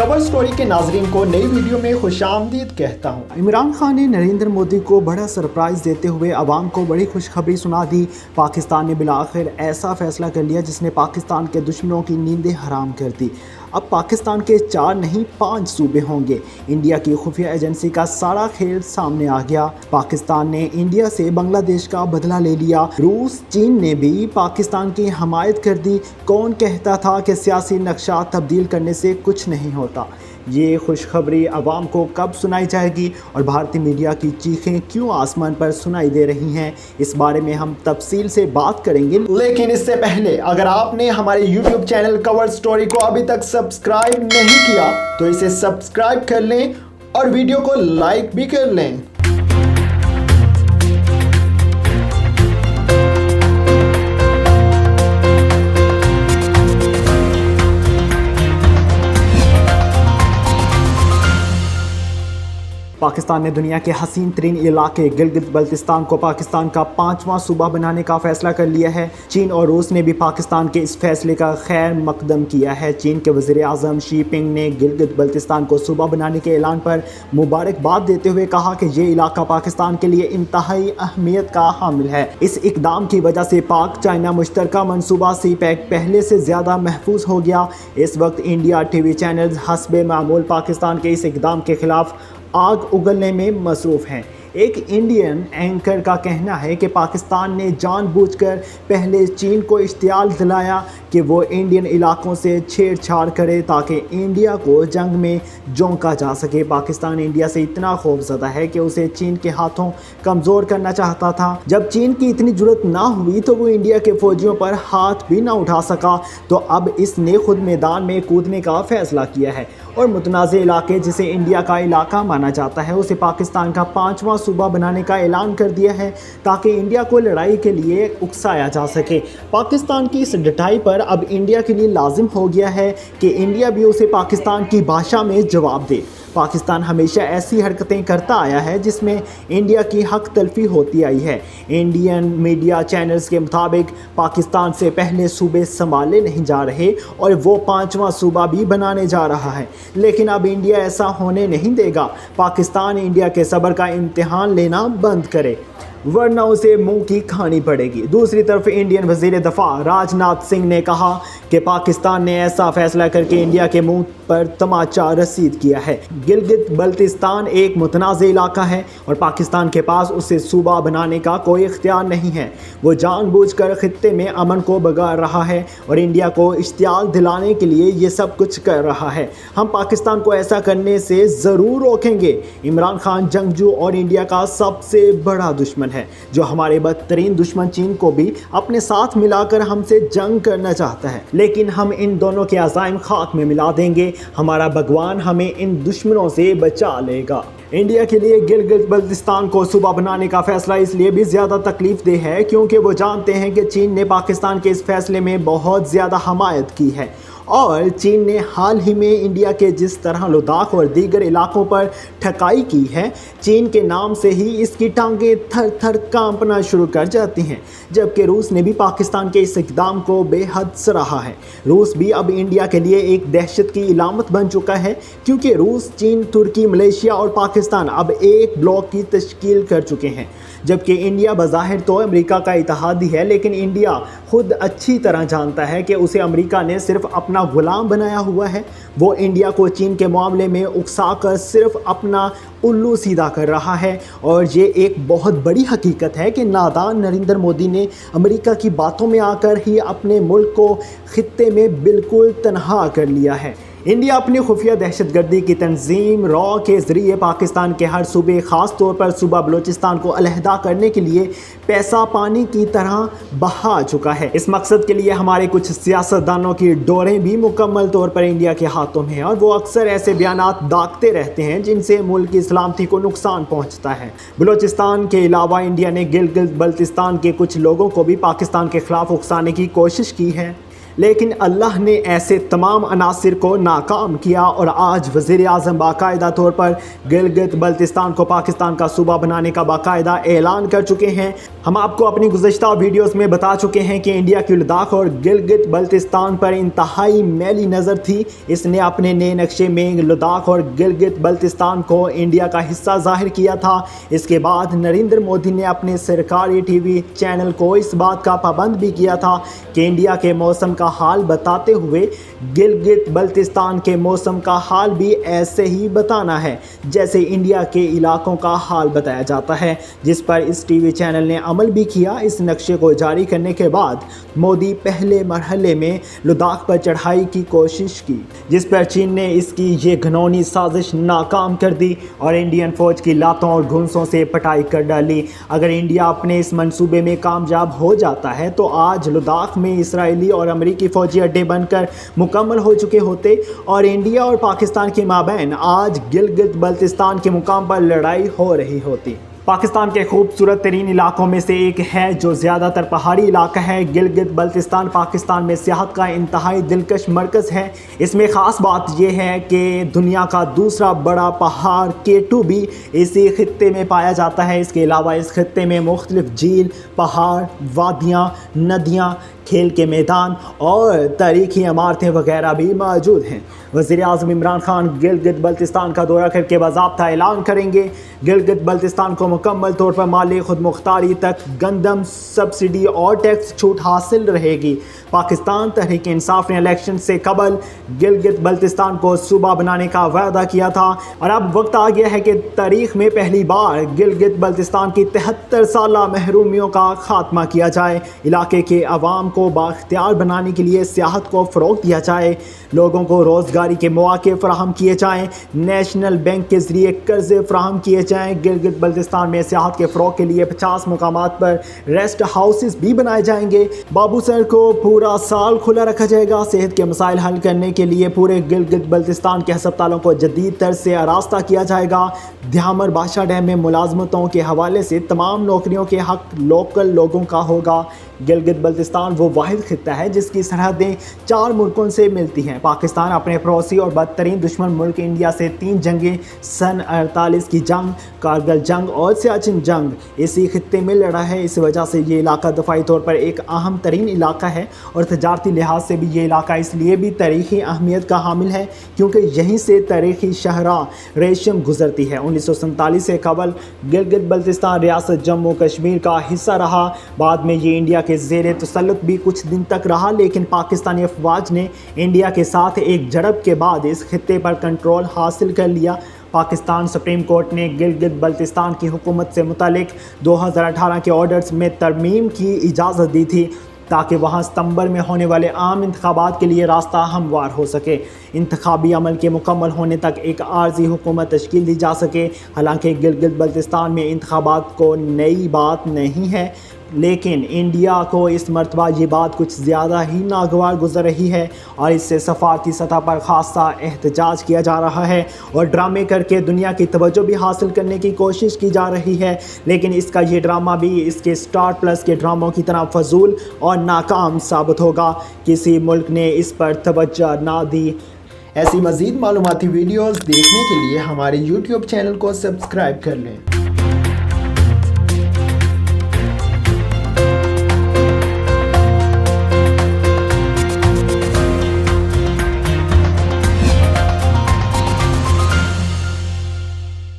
Cover story के नाजरीन को नई वीडियो में खुशामदीद कहता हूँ। इमरान खान ने नरेंद्र मोदी को बड़ा सरप्राइज देते हुए आवाम को बड़ी खुशखबरी सुना दी। पाकिस्तान ने बिलाखिर ऐसा फैसला कर लिया जिसने पाकिस्तान के दुश्मनों की नींदें हराम कर दी। अब पाकिस्तान के 4 नहीं 5 सूबे होंगे। इंडिया की खुफिया एजेंसी का सारा खेल सामने आ गया। पाकिस्तान ने इंडिया से बांग्लादेश का बदला ले लिया। रूस चीन ने भी पाकिस्तान की हमायत कर दी। कौन कहता था कि सियासी नक्शा तब्दील करने से कुछ नहीं होता। ये खुशखबरी आवाम को कब सुनाई जाएगी और भारतीय मीडिया की चीखें क्यों आसमान पर सुनाई दे रही हैं, इस बारे में हम तफसील से बात करेंगे। लेकिन इससे पहले अगर आपने हमारे YouTube चैनल कवर स्टोरी को अभी तक सब्सक्राइब नहीं किया तो इसे सब्सक्राइब कर लें और वीडियो को लाइक भी कर लें। पाकिस्तान ने दुनिया के हसीन तरीन इलाके गिलगित बल्तिस्तान को पाकिस्तान का 5वां सूबा बनाने का फैसला कर लिया है। चीन और रूस ने भी पाकिस्तान के इस फैसले का खैर मकदम किया है। चीन के वज़ीर आज़म शी पिंग ने गिलगित बल्तिस्तान को सूबा बनाने के ऐलान पर मुबारकबाद देते हुए कहा कि ये इलाका पाकिस्तान के लिए इंतहाई अहमियत का हामिल है। इस इकदाम की वजह से पाक चाइना मुश्तरका मनसूबा CPEC पहले से ज़्यादा महफूज हो गया। इस वक्त इंडिया TV चैनल्स हस्बे मामूल पाकिस्तान के इस इकदाम के खिलाफ आग उगलने में मसरूफ़ हैं। एक इंडियन एंकर का कहना है कि पाकिस्तान ने जानबूझकर पहले चीन को इश्तियाल दिलाया कि वो इंडियन इलाकों से छेड़छाड़ करे ताकि इंडिया को जंग में झोंका जा सके। पाकिस्तान इंडिया से इतना खौफज़दा है कि उसे चीन के हाथों कमज़ोर करना चाहता था। जब चीन की इतनी जुर्रत ना हुई तो वो इंडिया के फ़ौजियों पर हाथ भी ना उठा सका, तो अब इसने खुद मैदान में कूदने का फ़ैसला किया है और मुतनाज़े इलाके जिसे इंडिया का इलाका माना जाता है उसे पाकिस्तान का 5वां सूबा बनाने का ऐलान कर दिया है ताकि इंडिया को लड़ाई के लिए उकसाया जा सके। पाकिस्तान की इस डटाई पर अब इंडिया के लिए लाजिम हो गया है कि इंडिया भी उसे पाकिस्तान की भाषा में जवाब दे। पाकिस्तान हमेशा ऐसी हरकतें करता आया है जिसमें इंडिया की हक तलफी होती आई है। इंडियन मीडिया चैनल्स के मुताबिक पाकिस्तान से पहले सूबे संभाले नहीं जा रहे और वो 5वां सूबा भी बनाने जा रहा है, लेकिन अब इंडिया ऐसा होने नहीं देगा। पाकिस्तान इंडिया के सब्र का इम्तिहान लेना बंद करे वरना उसे मुंह की खानी पड़ेगी। दूसरी तरफ इंडियन वज़ीर दफ़ा राजनाथ सिंह ने कहा कि पाकिस्तान ने ऐसा फैसला करके इंडिया के मुंह पर तमाचा रसीद किया है। गिलगित बल्तिस्तान एक मुतनाज़ इलाका है और पाकिस्तान के पास उसे सूबा बनाने का कोई इख्तियार नहीं है। वो जानबूझकर खित्ते में अमन को बिगाड़ रहा है और इंडिया को इश्तियाल दिलाने के लिए ये सब कुछ कर रहा है। हम पाकिस्तान को ऐसा करने से ज़रूर रोकेंगे। इमरान खान जंगजू और इंडिया का सबसे बड़ा दुश्मन है, जो हमारे बदतरीन दुश्मन चीन को भी अपने साथ मिलाकर हमसे जंग करना चाहता है, लेकिन हम इन दोनों के अज़ाइम खाक में मिला देंगे। हमारा भगवान हमें इन दुश्मनों से बचा लेगा। इंडिया के लिए गिलगित बल्तिस्तान को सूबा बनाने का फैसला इसलिए भी ज़्यादा तकलीफ देह है क्योंकि वो जानते हैं कि चीन ने पाकिस्तान के इस फैसले में बहुत ज़्यादा हमायत की है और चीन ने हाल ही में इंडिया के जिस तरह लद्दाख और दीगर इलाकों पर ठकाई की है, चीन के नाम से ही इसकी टांगें थर थर कांपना शुरू कर जाती हैं। जबकि रूस ने भी पाकिस्तान के इस इक़दाम को बेहद सराहा है। रूस भी अब इंडिया के लिए एक दहशत की इलामत बन चुका है क्योंकि रूस, चीन, तुर्की, मलेशिया और पाकिस्तान अब एक ब्लॉक की तश्कील कर चुके हैं। जबकि इंडिया बज़ाहिर तो अमेरिका का इत्तेहादी है, लेकिन इंडिया खुद अच्छी तरह जानता है कि उसे अमेरिका ने सिर्फ अपना गुलाम बनाया हुआ है। वो इंडिया को चीन के मामले में उकसाकर सिर्फ अपना उल्लू सीधा कर रहा है और ये एक बहुत बड़ी हकीकत है कि नादान नरेंद्र मोदी ने अमेरिका की बातों में आकर ही अपने मुल्क को खित्ते में बिल्कुल तनहा कर लिया है। इंडिया अपनी खुफिया दहशतगर्दी की तंजीम रॉ के ज़रिए पाकिस्तान के हर सूबे, ख़ास तौर पर सूबा बलूचिस्तान को अलहदा करने के लिए पैसा पानी की तरह बहा चुका है। इस मकसद के लिए हमारे कुछ सियासतदानों की डोरें भी मुकम्मल तौर पर इंडिया के हाथों में हैं और वो अक्सर ऐसे बयानात दागते रहते हैं जिनसे मुल्क की सलामती को नुकसान पहुँचता है। बलूचिस्तान के अलावा इंडिया ने गिलगित बल्तिस्तान के कुछ लोगों को भी पाकिस्तान के ख़िलाफ़ उकसाने की कोशिश की है, लेकिन अल्लाह ने ऐसे तमाम अनासिर को नाकाम किया और आज वज़ीर आज़म बाकायदा तौर पर गिलगित बल्तिस्तान को पाकिस्तान का सूबा बनाने का बाकायदा ऐलान कर चुके हैं। हम आपको अपनी गुज़श्ता वीडियोस में बता चुके हैं कि इंडिया की लद्दाख और गिलगित बल्तिस्तान पर इंतहाई मैली नज़र थी। इसने अपने नए नक्शे में लद्दाख और गिलगित बल्तिस्तान को इंडिया का हिस्सा जाहिर किया था। इसके बाद नरेंद्र मोदी ने अपने सरकारी टीवी चैनल को इस बात का पाबंद भी किया था कि इंडिया के मौसम का हाल बताते हुए गिलगित बल्तिस्तान के मौसम का हाल भी ऐसे ही बताना है जैसे इंडिया के इलाकों का हाल बताया जाता है, जिस पर इस टीवी चैनल ने अमल भी किया। इस नक्शे को जारी करने के बाद मोदी पहले मरहले में लद्दाख पर चढ़ाई की कोशिश की, जिस पर चीन ने इसकी ये घिनौनी साजिश नाकाम कर दी और इंडियन फौज की लातों और घुंसों से पटाई कर डाली। अगर इंडिया अपने इस मंसूबे में कामयाब हो जाता है तो आज लद्दाख में इसराइली और अमेरिकी फौजी अड्डे बनकर मुकम्मल हो चुके होते और इंडिया और पाकिस्तान के माबैन आज गिलगित बल्तिस्तान के मुकाम पर लड़ाई हो रही होती। पाकिस्तान के खूबसूरत तरीन इलाकों में से एक है जो ज़्यादातर पहाड़ी इलाका है। गिलगित बल्तिस्तान पाकिस्तान में सियाहत का इंतहाई दिलकश मरकज़ है। इसमें ख़ास बात यह है कि दुनिया का दूसरा बड़ा पहाड़ K2 भी इसी खित्ते में पाया जाता है। इसके अलावा इस खित्ते में मुख्तलिफ झील, पहाड़, वादियाँ, नदियाँ, खेल के मैदान और तारीखी इमारतें वगैरह भी मौजूद हैं। वज़ीर आज़म इमरान खान गिलगित बल्तिस्तान का दौरा करके बाज़ाब्ता ऐलान करेंगे। गिलगित बल्तिस्तान को मुकम्मल तौर पर माली खुद मुख्तारी तक गंदम सब्सिडी और टैक्स छूट हासिल रहेगी। पाकिस्तान तहरीक इंसाफ ने इलेक्शन से कबल गिलगित बल्तिस्तान को सूबा बनाने का वादा किया था और अब वक्त आ गया है कि तारीख में पहली बार गिलगित बल्तिस्तान की 73 साला महरूमियों का खात्मा किया जाए। इलाके के अवाम को बाख्तियार बनाने के लिए सियाहत को फ़रोग़ दिया जाए, लोगों को रोज़गारी के मौके फ़राहम किए जाएँ, नेशनल बैंक के ज़रिए कर्ज़े फ़राहम किए जाएँ। गिलगित बल्तिस्तान में सियाहत के फ़रोग़ के लिए 50 मुकामात पर रेस्ट हाउसेस भी बनाए जाएंगे। बाबू सर को पूरा साल खुला रखा जाएगा। सेहत के मसाइल हल करने के लिए पूरे गिलगित बल्तिस्तान के अस्पतालों को जदीद तर्ज से आरास्ता किया जाएगा। ध्यामर बादशाह डैम में मुलाजमतों के हवाले से तमाम नौकरियों के हक लोकल लोगों का होगा। गिलगित बल्तिस्तान वो वाहिद खित्ता है जिसकी सरहदें 4 मुल्कों से मिलती हैं। पाकिस्तान अपने पड़ोसी और बदतरीन दुश्मन मुल्क इंडिया से 3 जंगें सन 48 की जंग, कारगिल जंग और सियाचिन जंग इसी खित्ते में लड़ा है। इस वजह से ये इलाका दफाई तौर पर एक अहम तरीन इलाका है और तजारती लिहाज से भी ये इलाका इसलिए भी तारीख़ी अहमियत का हामिल है क्योंकि यहीं से तारीख़ी शहरा रेशम गुजरती है। 1947 से कबल गिलगित बल्तिस्तान रियासत जम्मू कश्मीर का हिस्सा रहा। बाद में ये इंडिया के ज़ेरे तसल्लुत भी कुछ दिन तक रहा, लेकिन पाकिस्तानी अफवाज ने इंडिया के साथ एक झड़प के बाद इस खित्ते पर कंट्रोल हासिल कर लिया। पाकिस्तान सुप्रीम कोर्ट ने गिलगित बल्तिस्तान की हुकूमत से मुतालिक 2018 के ऑर्डर्स में तरमीम की इजाज़त दी थी ताकि वहाँ सितंबर में होने वाले आम इंतखाबात के लिए रास्ता हमवार हो सके। इंतखाबी अमल के मुकम्मल होने तक एक आर्जी हुकूमत तश्कील दी जा सके। हालांकि गिलगित बल्तिस्तान में इंतखाबात को नई बात नहीं है, लेकिन इंडिया को इस मरतबा ये बात कुछ ज़्यादा ही नागवार गुजर रही है और इससे सफारती सतह पर खासा एहतजाज किया जा रहा है और ड्रामे करके दुनिया की तवज्जो भी हासिल करने की कोशिश की जा रही है। लेकिन इसका ये ड्रामा भी इसके स्टार प्लस के ड्रामों की तरह फजूल और नाकाम साबित होगा। किसी मुल्क ने इस पर तवज्जो ना दी। ऐसी मज़ीद मालूमाती वीडियोज़ देखने के लिए हमारे YouTube चैनल को सब्सक्राइब कर लें।